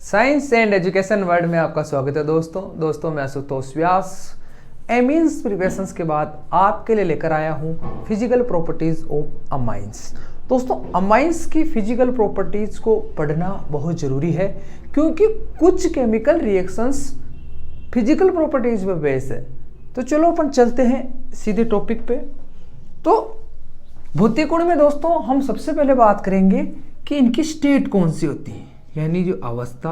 Science and education world में आपका स्वागत है दोस्तों मैं आशुतोष व्यास एमीन्स प्रिपरेशंस के बाद आपके लिए लेकर आया हूँ फिजिकल प्रॉपर्टीज ऑफ अमाइंस। दोस्तों अमाइंस की फिजिकल प्रॉपर्टीज को पढ़ना बहुत ज़रूरी है क्योंकि कुछ केमिकल रिएक्शंस फिजिकल प्रॉपर्टीज पे बेस है। तो चलो अपन चलते हैं सीधे टॉपिक पे। तो भौतिक गुण में दोस्तों हम सबसे पहले बात करेंगे कि इनकी स्टेट कौन सी होती है, यानी जो अवस्था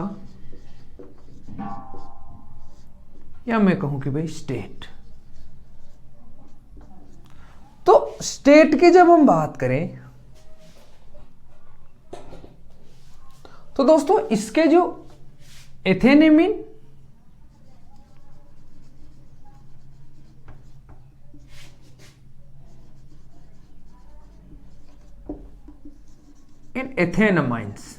या मैं कहूं कि भाई स्टेट। तो स्टेट की जब हम बात करें तो दोस्तों इसके जो एथेनेमिन इन एथेनमाइंस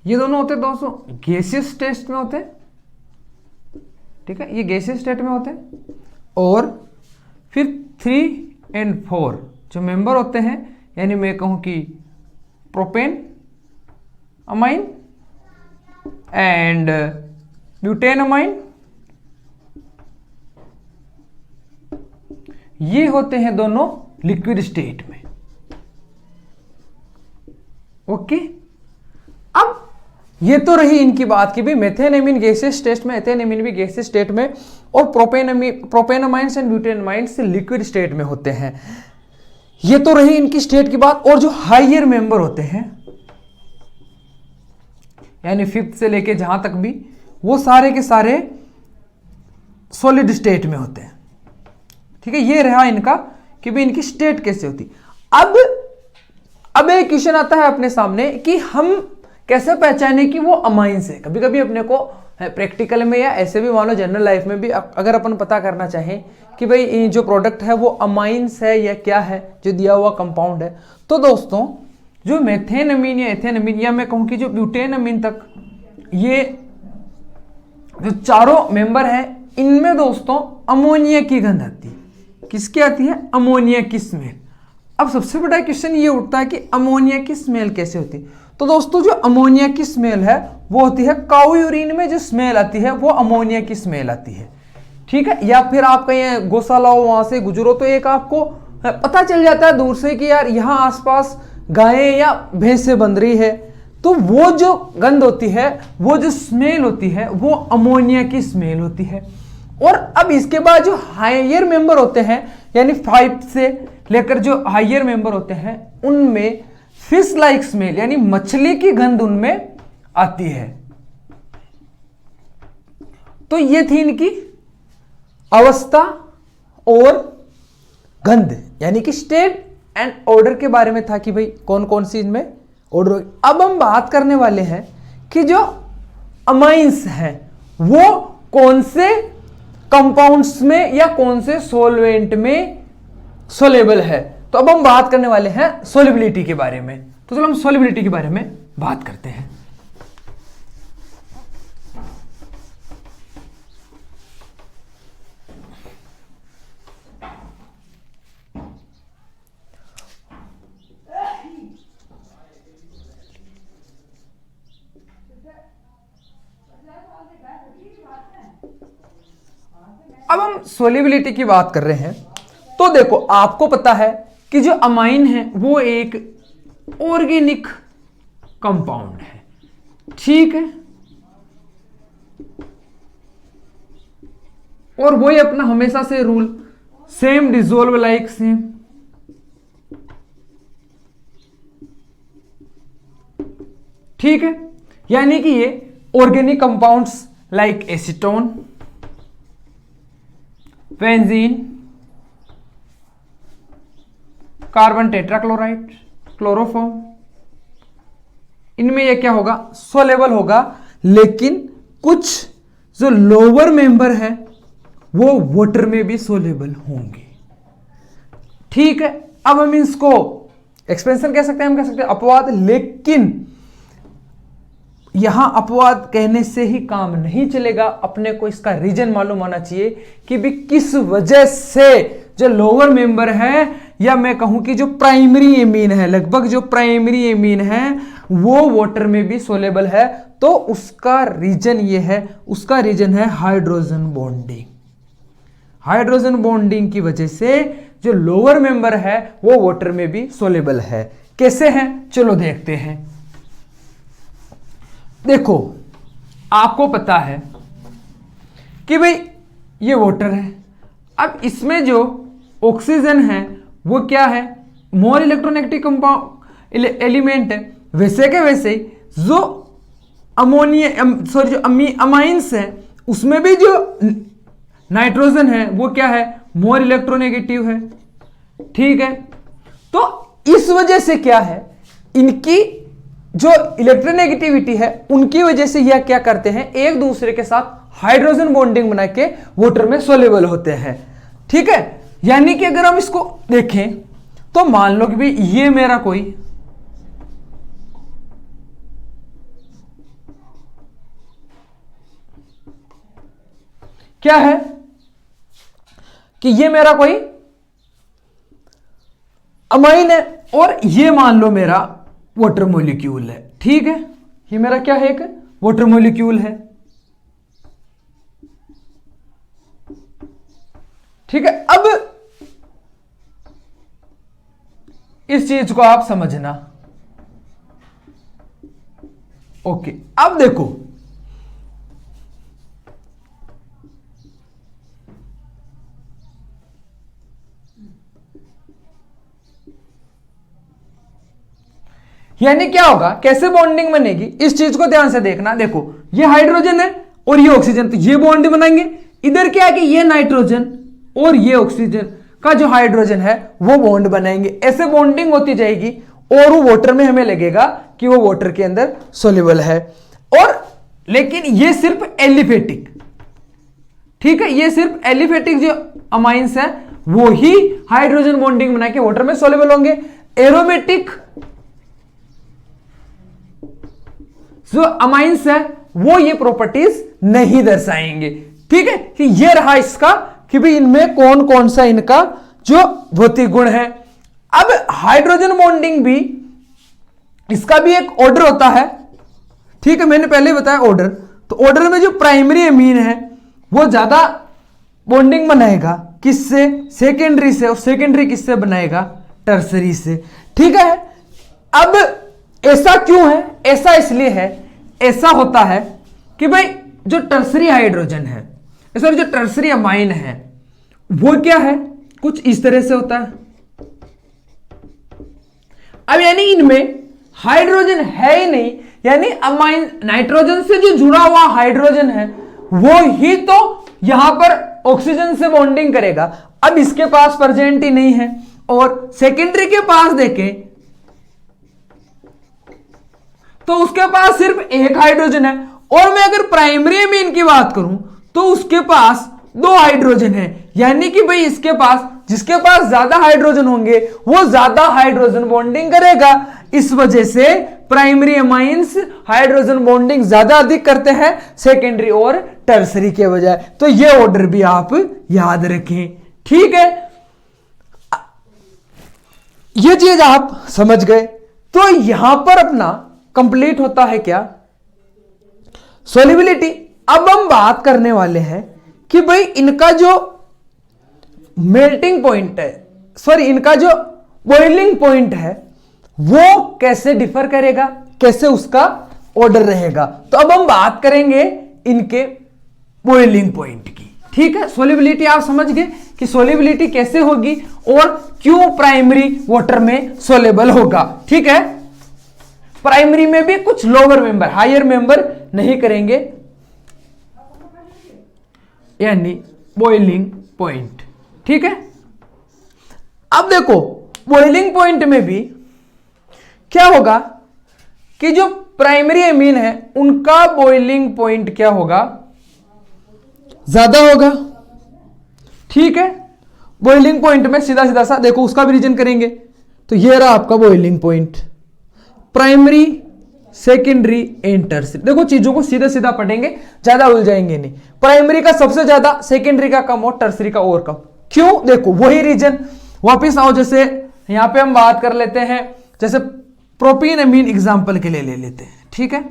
ये दोनों होते हैं दोस्तों गैसियस स्टेट में होते हैं, ठीक है, ये गैसियस स्टेट में होते हैं। और फिर 3 और 4 जो मेंबर होते हैं, यानी मैं कहूं कि propane amine and butane amine, ये होते हैं दोनों लिक्विड स्टेट में। ओके, अब ये तो रही इनकी बात की भी मेथेनेमिन गैसियस स्टेट में, एथेनेमिन भी गैसियस स्टेट में, और प्रोपेनामाइंस एंड ब्यूटेनामाइंस लिक्विड स्टेट में होते हैं। ये तो रही इनकी स्टेट की बात। और जो हायर मेंबर होते हैं यानी 5th से लेके जहां तक भी, वो सारे के सारे सॉलिड स्टेट में होते हैं। ठीक है, ये रहा इनका कि भाई इनकी स्टेट कैसे होती। अब एक क्वेश्चन आता है अपने सामने कि हम कैसे पहचाने कि वो अमाइंस है। कभी कभी अपने को प्रैक्टिकल में या ऐसे भी मान लो जनरल लाइफ में भी अगर अपन पता करना चाहें कि भाई जो प्रोडक्ट है वो अमाइंस है या क्या है, जो दिया हुआ कंपाउंड है, तो दोस्तों जो मेथेनमीन या एथेनमीन या मैं कहूं कि जो ब्यूटेनमीन तक, ये जो चारों मेंबर हैं, इनमें दोस्तों अमोनिया की गंध आती है। किसकी आती है? अमोनिया की स्मेल। अब सबसे बड़ा क्वेश्चन ये उठता है कि अमोनिया की स्मेल कैसे होती है। तो दोस्तों जो अमोनिया की स्मेल है वो होती है काऊ यूरिन में जो स्मेल आती है वो अमोनिया की स्मेल आती है। ठीक है, या फिर आप कहीं गौशाला हो वहां से गुजरो तो एक आपको पता चल जाता है दूर से कि यार यहाँ आसपास गायें या भैंसें बंध रही है, तो वो जो गंध होती है, वो जो स्मेल होती है, वो अमोनिया की स्मेल होती है। और अब इसके बाद जो हायर मेंबर होते हैं, यानी 5 से लेकर जो हायर मेंबर होते हैं, उनमें फिश लाइक स्मेल यानी मछली की गंध उनमें आती है। तो ये थी इनकी अवस्था और गंध, यानी कि स्टेट एंड ऑर्डर के बारे में था कि भाई कौन कौन सी इनमें ऑर्डर। अब हम बात करने वाले हैं कि जो अमाइंस हैं वो कौन से कंपाउंड्स में या कौन से सॉल्वेंट में सोलेबल है। तो अब हम बात करने वाले हैं सोलिबिलिटी के बारे में। तो चलो हम सोलिबिलिटी के बारे में बात करते हैं। अब हम सोलिबिलिटी की बात कर रहे हैं। तो देखो आपको पता है कि जो अमाइन है वो एक ऑर्गेनिक कंपाउंड है, ठीक है, और वही अपना हमेशा से rule same dissolve like same. ठीक है, यानी कि ये organic compounds like acetone, benzene, carbon tetrachloride, chloroform, इनमें यह क्या होगा? सोलेबल होगा। लेकिन कुछ जो लोअर मेंबर है वो वाटर में भी सोलेबल होंगे। ठीक है, अब हम इसको एक्सपेंशन कह सकते हैं, हम कह सकते हैं अपवाद। लेकिन यहां अपवाद कहने से ही काम नहीं चलेगा, अपने को इसका रीजन मालूम होना चाहिए कि भी किस वजह से जो लोअर मेंबर है, या मैं कहूं कि जो प्राइमरी एमीन है, लगभग जो प्राइमरी एमीन है वो वाटर में भी सोलेबल है। तो उसका रीजन ये है, उसका रीजन है हाइड्रोजन बॉन्डिंग। हाइड्रोजन बॉन्डिंग की वजह से जो लोअर मेंबर है वो वाटर में भी सोलेबल है। कैसे हैं, चलो देखते हैं। देखो, आपको पता है कि भाई ये वाटर है, अब इसमें जो ऑक्सीजन है वो क्या है, मोर इलेक्ट्रोनेगेटिव कंपाउंड एलिमेंट है। वैसे के वैसे ही जो अमोनिया सॉरी जो अमाइंस है उसमें भी जो नाइट्रोजन है वो क्या है, मोर इलेक्ट्रोनेगेटिव है। ठीक है, तो इस वजह से क्या है, इनकी जो इलेक्ट्रोनेगेटिविटी है उनकी वजह से यह क्या करते हैं, एक दूसरे के साथ हाइड्रोजन बॉन्डिंग बना के वाटर में सोल्यूबल होते हैं। ठीक है, यानी कि अगर हम इसको देखें तो मान लो कि भाई ये मेरा कोई क्या है कि ये मेरा कोई अमाइन है और ये मान लो मेरा वाटर मॉलिक्यूल है। ठीक है, ये मेरा क्या है, एक वाटर मॉलिक्यूल है। ठीक है, अब इस चीज को आप समझना। ओके, अब देखो यानी क्या होगा, कैसे बॉन्डिंग बनेगी, इस चीज को ध्यान से देखना। देखो, ये हाइड्रोजन है और ये ऑक्सीजन, तो ये बॉन्ड बनाएंगे। इधर क्या है कि ये नाइट्रोजन और ये ऑक्सीजन का जो हाइड्रोजन है वो बॉन्ड बनाएंगे। ऐसे बॉन्डिंग होती जाएगी और वो वाटर में हमें लगेगा कि वो वाटर के अंदर सोल्यूबल है। और लेकिन ये सिर्फ एलिफेटिक, ठीक है, ये सिर्फ एलिफेटिक जो अमाइंस है वो ही हाइड्रोजन बॉन्डिंग बना के वाटर में सोल्यूबल होंगे। एरोमेटिक जो अमाइंस है वो ये प्रॉपर्टीज नहीं दर्शाएंगे। ठीक है, कि ये रहा इसका कि भी इनमें कौन कौन सा इनका जो भौतिक गुण है। अब हाइड्रोजन बॉन्डिंग भी, इसका भी एक ऑर्डर होता है। ठीक है, मैंने पहले बताया ऑर्डर, तो ऑर्डर में जो प्राइमरी एमीन है वो ज्यादा बॉन्डिंग बनाएगा किससे, सेकेंडरी से, और सेकेंडरी किससे बनाएगा, टर्सरी से। ठीक है, अब ऐसा क्यों है, ऐसा इसलिए है, ऐसा होता है कि भाई जो टर्सरी हाइड्रोजन है, सॉरी जो टर्सरी अमाइन है वो क्या है, कुछ इस तरह से होता है। अब यानी इनमें हाइड्रोजन है ही नहीं, यानी अमाइन नाइट्रोजन से जो जुड़ा हुआ हाइड्रोजन है वो ही तो यहां पर ऑक्सीजन से बॉन्डिंग करेगा। अब इसके पास प्रेजेंट ही नहीं है, और सेकेंडरी के पास देखें तो उसके पास सिर्फ एक हाइड्रोजन है। और मैं अगर प्राइमरी एमीन की बात करूं तो उसके पास 2 हाइड्रोजन है। यानी कि भाई इसके पास, जिसके पास ज्यादा हाइड्रोजन होंगे वो ज्यादा हाइड्रोजन बॉन्डिंग करेगा। इस वजह से प्राइमरी अमाइंस हाइड्रोजन बॉन्डिंग ज्यादा अधिक करते हैं सेकेंडरी और टर्सरी के बजाय। तो ये ऑर्डर भी आप याद रखें। ठीक है, ये चीज आप समझ गए। तो यहां पर अपना कंप्लीट होता है क्या, सोल्युबिलिटी। अब हम बात करने वाले हैं कि भाई इनका जो मेल्टिंग पॉइंट है, सॉरी इनका जो बॉइलिंग पॉइंट है वो कैसे डिफर करेगा, कैसे उसका ऑर्डर रहेगा। तो अब हम बात करेंगे इनके बॉइलिंग पॉइंट की। ठीक है, सोल्युबिलिटी आप समझ गए कि सोल्युबिलिटी कैसे होगी और क्यों प्राइमरी वाटर में सोल्युबल होगा। ठीक है, प्राइमरी में भी कुछ लोअर मेंबर, हायर मेंबर नहीं करेंगे, यानी बॉइलिंग पॉइंट। ठीक है, अब देखो बॉइलिंग पॉइंट में भी क्या होगा कि जो प्राइमरी एमीन है उनका बॉइलिंग पॉइंट क्या होगा, ज्यादा होगा। ठीक है, बॉइलिंग पॉइंट में सीधा सीधा सा देखो उसका भी रीजन करेंगे तो ये रहा आपका boiling point, primary secondary and tertiary. देखो चीजों को सीधा सीधा पढ़ेंगे, ज्यादा उलझाएंगे नहीं। प्राइमरी का सबसे ज्यादा, सेकेंडरी का कम और टर्सरी का और कम। क्यों? देखो वही रीजन। वापिस आओ, जैसे यहां पे हम बात कर लेते हैं, जैसे प्रोपीनअमीन एग्जाम्पल के लिए ले लेते हैं, ठीक है।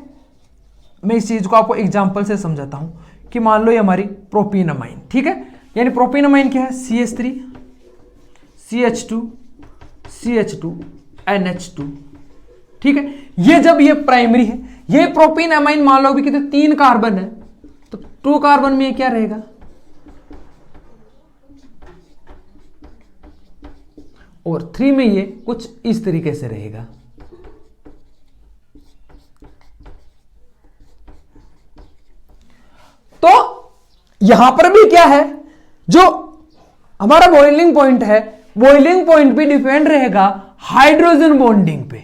मैं इस चीज को आपको एग्जाम्पल से समझाता हूं कि मान लो ये हमारी प्रोपीनमाइन, ठीक है। यानी प्रोपीनमाइन क्या है? CH3 CH2 CH2 NH2, ठीक है। ये जब ये प्राइमरी है, ये प्रोपीनमाइन मान लो भी कितने 3 कार्बन है, तो 2 कार्बन में क्या रहेगा? और 3 में ये कुछ इस तरीके से रहेगा। तो यहां पर भी क्या है, जो हमारा बॉइलिंग पॉइंट है, बॉइलिंग पॉइंट भी डिपेंड रहेगा हाइड्रोजन बॉन्डिंग पे।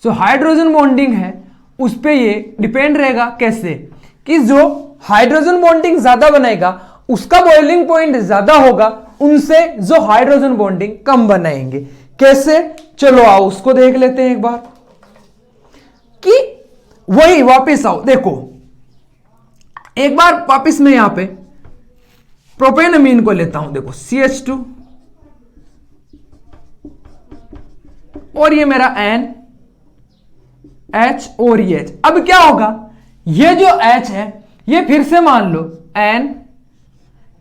जो हाइड्रोजन बॉन्डिंग है उस पे ये डिपेंड रहेगा। कैसे? कि जो हाइड्रोजन बॉन्डिंग ज्यादा बनाएगा उसका बॉइलिंग पॉइंट ज्यादा होगा, उनसे जो हाइड्रोजन बॉन्डिंग कम बनाएंगे। कैसे? चलो आओ उसको देख लेते हैं एक बार। कि वही वापस आओ, देखो एक बार वापिस मैं यहां पे प्रोपेनअमीन को लेता हूं। देखो CH2 और ये मेरा NH और ये H। अब क्या होगा? ये जो H है ये फिर से मान लो N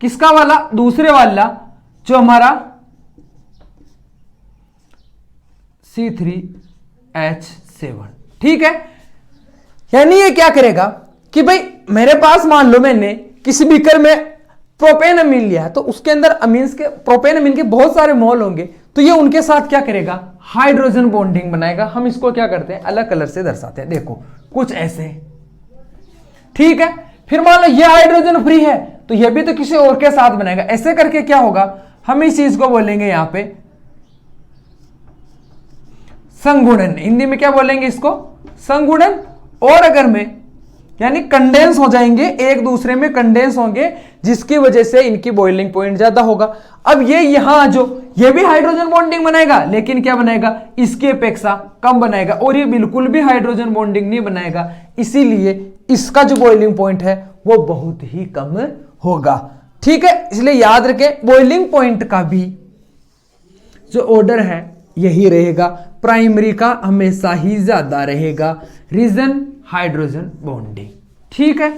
किसका वाला? दूसरे वाला जो हमारा C3H7, ठीक है। यानी ये क्या करेगा कि भाई मेरे पास मान लो मैंने किसी बीकर में प्रोपेनअमीन लिया है, तो उसके अंदर अमीन्स के, प्रोपेनअमीन के बहुत सारे मोल होंगे, तो ये उनके साथ क्या करेगा? हाइड्रोजन बॉन्डिंग बनाएगा। हम इसको क्या करते हैं? अलग कलर से दर्शाते हैं। देखो कुछ ऐसे, ठीक है। फिर मान लो ये हाइड्रोजन फ्री है, तो ये भी तो किसी और के साथ बनाएगा। ऐसे करके क्या होगा? हम इस चीज को बोलेंगे यहां पे संगुणन। हिंदी में क्या बोलेंगे इसको? संगुणन। और अगर मैं यानी कंडेंस हो जाएंगे, एक दूसरे में कंडेंस होंगे, जिसकी वजह से इनकी बॉइलिंग पॉइंट ज्यादा होगा। अब ये यहां जो ये भी हाइड्रोजन बॉन्डिंग बनाएगा, लेकिन क्या बनाएगा? इसकी अपेक्षा कम बनाएगा। और ये बिल्कुल भी हाइड्रोजन बॉन्डिंग नहीं बनाएगा, इसीलिए इसका जो बॉइलिंग पॉइंट है वो बहुत ही कम होगा, ठीक है। इसलिए याद रखें बॉइलिंग पॉइंट का भी जो ऑर्डर है यही रहेगा। प्राइमरी का हमेशा ही ज्यादा रहेगा। रीजन हाइड्रोजन बॉन्डिंग, ठीक है।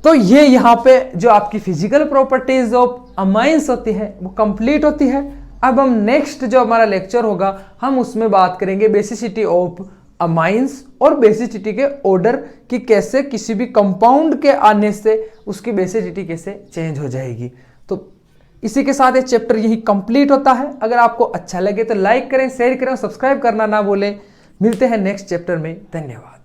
तो ये यहां पे जो आपकी फिजिकल प्रॉपर्टीज ऑफ अमाइंस होती है वो कंप्लीट होती है। अब हम नेक्स्ट जो हमारा लेक्चर होगा हम उसमें बात करेंगे बेसिसिटी ऑफ अमाइंस और बेसिसिटी के ऑर्डर की, कैसे किसी भी कंपाउंड के आने से उसकी बेसिसिटी कैसे चेंज हो जाएगी। तो इसी के साथ ये चैप्टर यही कंप्लीट होता है। अगर आपको अच्छा लगे तो लाइक करें, शेयर करें और सब्सक्राइब करना ना भूलें। मिलते हैं नेक्स्ट चैप्टर में। धन्यवाद।